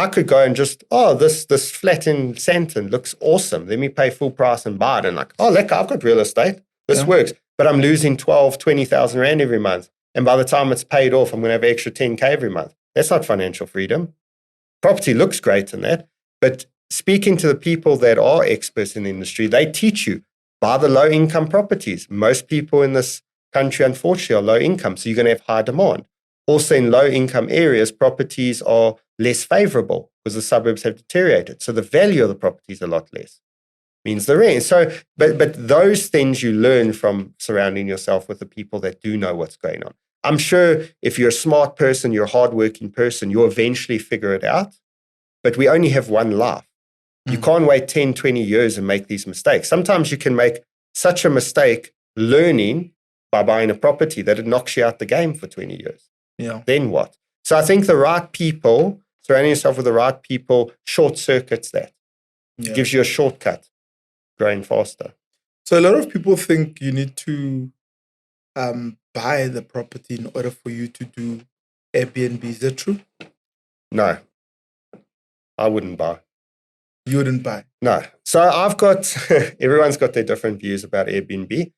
I could go and just, this flat in Santon looks awesome. Let me pay full price and buy it. And like, look, I've got real estate. This works. But I'm losing 12, 20,000 Rand every month. And by the time it's paid off, I'm going to have extra 10K every month. That's not financial freedom. Property looks great in that. But speaking to the people that are experts in the industry, they teach you, buy the low income properties. Most people in this country, unfortunately, are low income. So you're going to have high demand. Also in low income areas, properties are less favorable because the suburbs have deteriorated. So the value of the property is a lot less. Means the rent. So, but those things you learn from surrounding yourself with the people that do know what's going on. I'm sure if you're a smart person, you're a hardworking person, you'll eventually figure it out. But we only have one life. You can't wait 10, 20 years and make these mistakes. Sometimes you can make such a mistake learning by buying a property that it knocks you out the game for 20 years. Yeah. Then what? So I think the right people, surrounding yourself with the right people, short circuits that. It gives you a shortcut, growing faster. So a lot of people think you need to buy the property in order for you to do Airbnb. Is that true? No, I wouldn't buy. You wouldn't buy? No. So I've got, everyone's got their different views about Airbnb.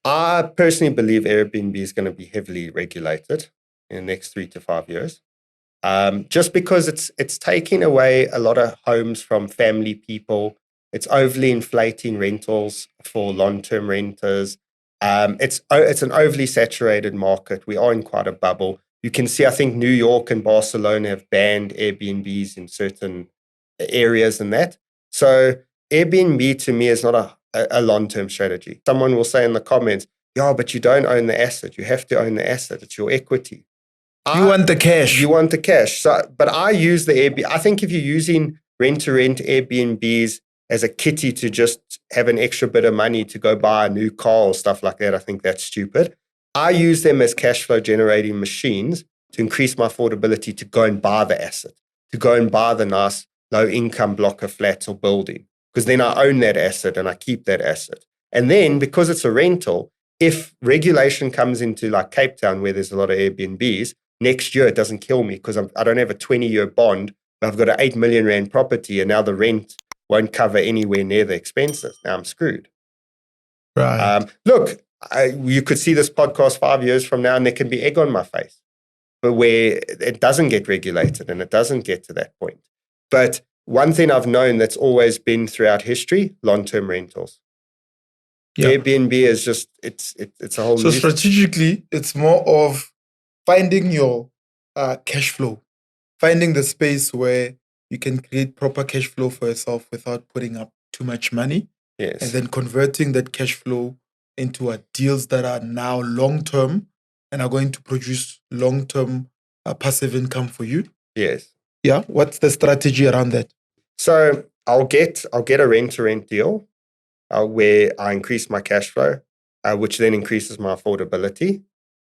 I personally believe Airbnb is going to be heavily regulated in the next 3 to 5 years. Just because it's taking away a lot of homes from family people. It's overly inflating rentals for long-term renters. It's an overly saturated market. We are in quite a bubble. You can see, I think New York and Barcelona have banned Airbnbs in certain areas and that. So Airbnb to me is not a long-term strategy. Someone will say in the comments, but you don't own the asset. You have to own the asset. It's your equity. You want the cash. You want the cash. So, but I use the Airbnb. I think if you're using rent-to-rent Airbnbs as a kitty to just have an extra bit of money to go buy a new car or stuff like that, I think that's stupid. I use them as cash flow generating machines to increase my affordability to go and buy the asset, to go and buy the nice low income block of flats or building, because then I own that asset and I keep that asset. And then because it's a rental, if regulation comes into like Cape Town where there's a lot of Airbnbs, next year it doesn't kill me because I don't have a 20-year bond, but I've got an 8 million Rand property and now the rent won't cover anywhere near the expenses. Now I'm screwed. Right. Look, you could see this podcast 5 years from now and there can be egg on my face, but where it doesn't get regulated and it doesn't get to that point. But one thing I've known that's always been throughout history, long-term rentals. Airbnb is just, it's a whole So strategically, it's more of finding your cash flow, finding the space where you can create proper cash flow for yourself without putting up too much money. Yes. And then converting that cash flow into deals that are now long-term and are going to produce long-term passive income for you. Yes. Yeah. What's the strategy around that? So I'll get a rent-to-rent deal where I increase my cash flow, which then increases my affordability.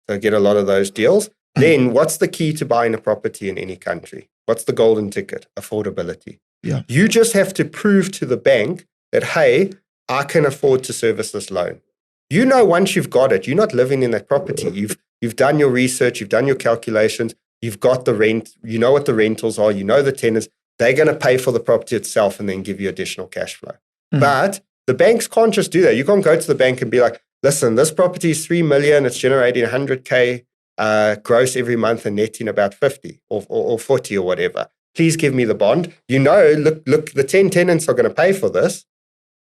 So I get a lot of those deals. Then what's the key to buying a property in any country? What's the golden ticket? Affordability. Yeah. You just have to prove to the bank that, hey, I can afford to service this loan. You know, once you've got it, you're not living in that property. You've done your research, you've done your calculations, you've got the rent, you know what the rentals are, you know the tenants. They're going to pay for the property itself and then give you additional cash flow. But the banks can't just do that. You can't go to the bank and be like, listen, this property is 3 million, it's generating 100K gross every month and netting about 50 or 40 or whatever. Please give me the bond. You know, look, the 10 tenants are going to pay for this.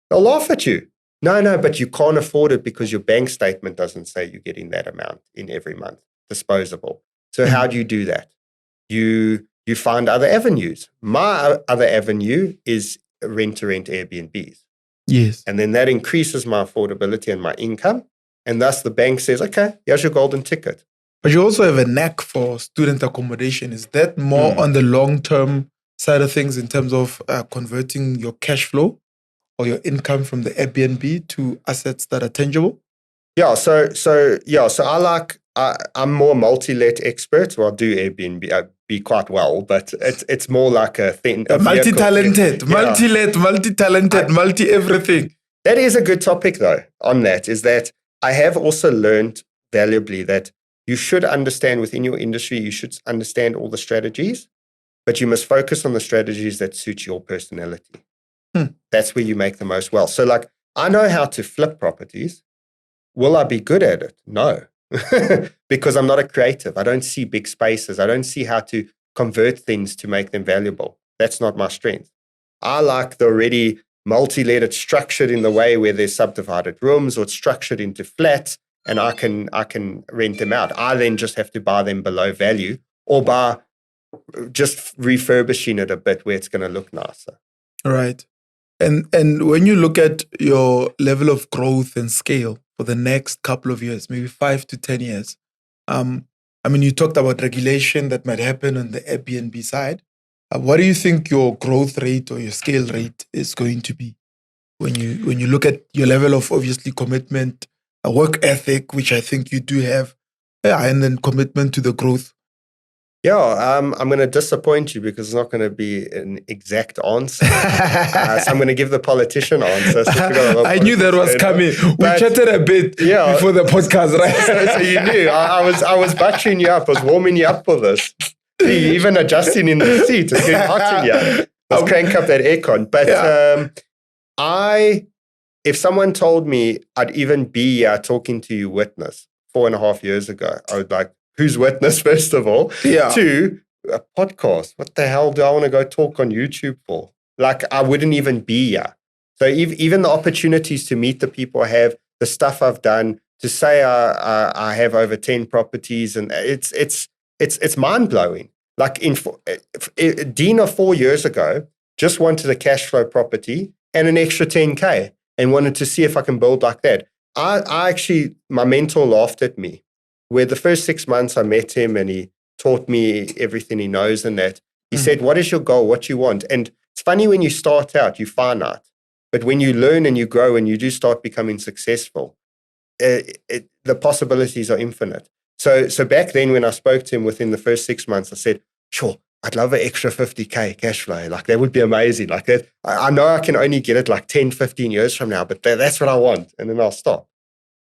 They'll laugh at you. No, but you can't afford it because your bank statement doesn't say you're getting that amount in every month, disposable. So how do you do that? You find other avenues. My other avenue is rent-to-rent Airbnbs. Yes. And then that increases my affordability and my income. And thus the bank says, okay, here's your golden ticket. But you also have a knack for student accommodation. Is that more on the long-term side of things in terms of converting your cash flow or your income from the Airbnb to assets that are tangible? Yeah. So I'm more multi-let expert. Well, I do Airbnb. I be quite well, but it's more like a thing. Multi-talented, multi-let, multi-talented, multi-everything. That is a good topic though on that, is that I have also learned valuably that you should understand within your industry, you should understand all the strategies. but you must focus on the strategies that suit your personality. That's where you make the most wealth. So like, I know how to flip properties. Will I be good at it? No, because I'm not a creative. I don't see big spaces. I don't see how to convert things to make them valuable. That's not my strength. I like the already multi-let, it's structured in the way where there's subdivided rooms, or it's structured into flats, and I can rent them out. I then just have to buy them below value, or by just refurbishing it a bit where it's going to look nicer. Right. And when you look at your level of growth and scale for the next couple of years, maybe 5 to 10 years, I mean, you talked about regulation that might happen on the Airbnb side. What do you think your growth rate or your scale rate is going to be when you look at your level of obviously commitment, a work ethic, which I think you do have, and then commitment to the growth? Yeah, I'm going to disappoint you because it's not going to be an exact answer. So I'm going to give the politician answer. So I knew that was coming. We chatted a bit before the podcast, right? So you knew. I was buttering you up. I was warming you up for this. See, even adjusting in the seat. It's getting hot in here. Let's crank up that aircon. But if someone told me I'd even be here talking to you witness 4.5 years ago, I would like, who's witness, first of all? Yeah. 2, a podcast. What the hell do I want to go talk on YouTube for? Like, I wouldn't even be here. So even the opportunities to meet the people I have, the stuff I've done, to say I have over 10 properties, and it's mind-blowing. Like, Dina 4 years ago just wanted a cash flow property and an extra 10K and wanted to see if I can build like that. I actually, my mentor laughed at me, where the first 6 months I met him and he taught me everything he knows and that. He said, what is your goal? What you want? And it's funny, when you start out, you find out. But when you learn and you grow and you do start becoming successful, the possibilities are infinite. So back then when I spoke to him within the first 6 months, I said, sure, I'd love an extra 50K cash flow. Like, that would be amazing. Like that, I know I can only get it like 10, 15 years from now, but that's what I want. And then I'll stop.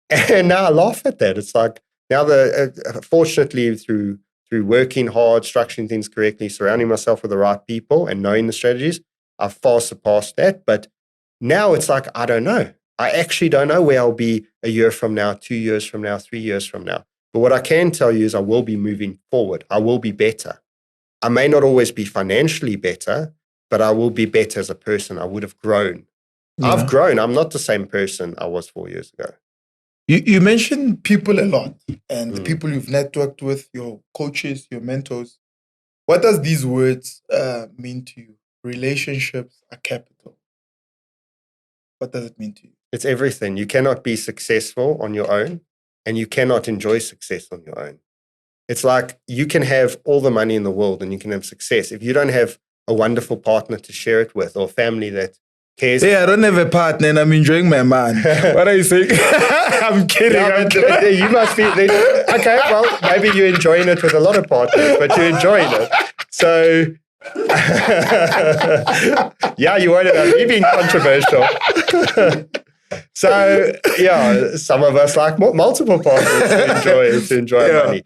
And now I laugh at that. It's like, now, fortunately, through working hard, structuring things correctly, surrounding myself with the right people and knowing the strategies, I've far surpassed that. But now it's like, I don't know. I actually don't know where I'll be a year from now, 2 years from now, 3 years from now. But what I can tell you is I will be moving forward. I will be better. I may not always be financially better, but I will be better as a person. I would have grown. Yeah. I've grown. I'm not the same person I was 4 years ago. You mentioned people a lot, and the people you've networked with, your coaches, your mentors. What does these words mean to you? Relationships are capital. What does it mean to you? It's everything. You cannot be successful on your own, and you cannot enjoy success on your own. It's like, you can have all the money in the world and you can have success. If you don't have a wonderful partner to share it with, or family that cares. Yeah, I don't have a partner and I'm enjoying my man. What are you saying? I'm kidding. No, you must be. Okay, well, maybe you're enjoying it with a lot of partners, but you're enjoying it. So, yeah, you won't have me being controversial. So, yeah, some of us like multiple partners to enjoy money.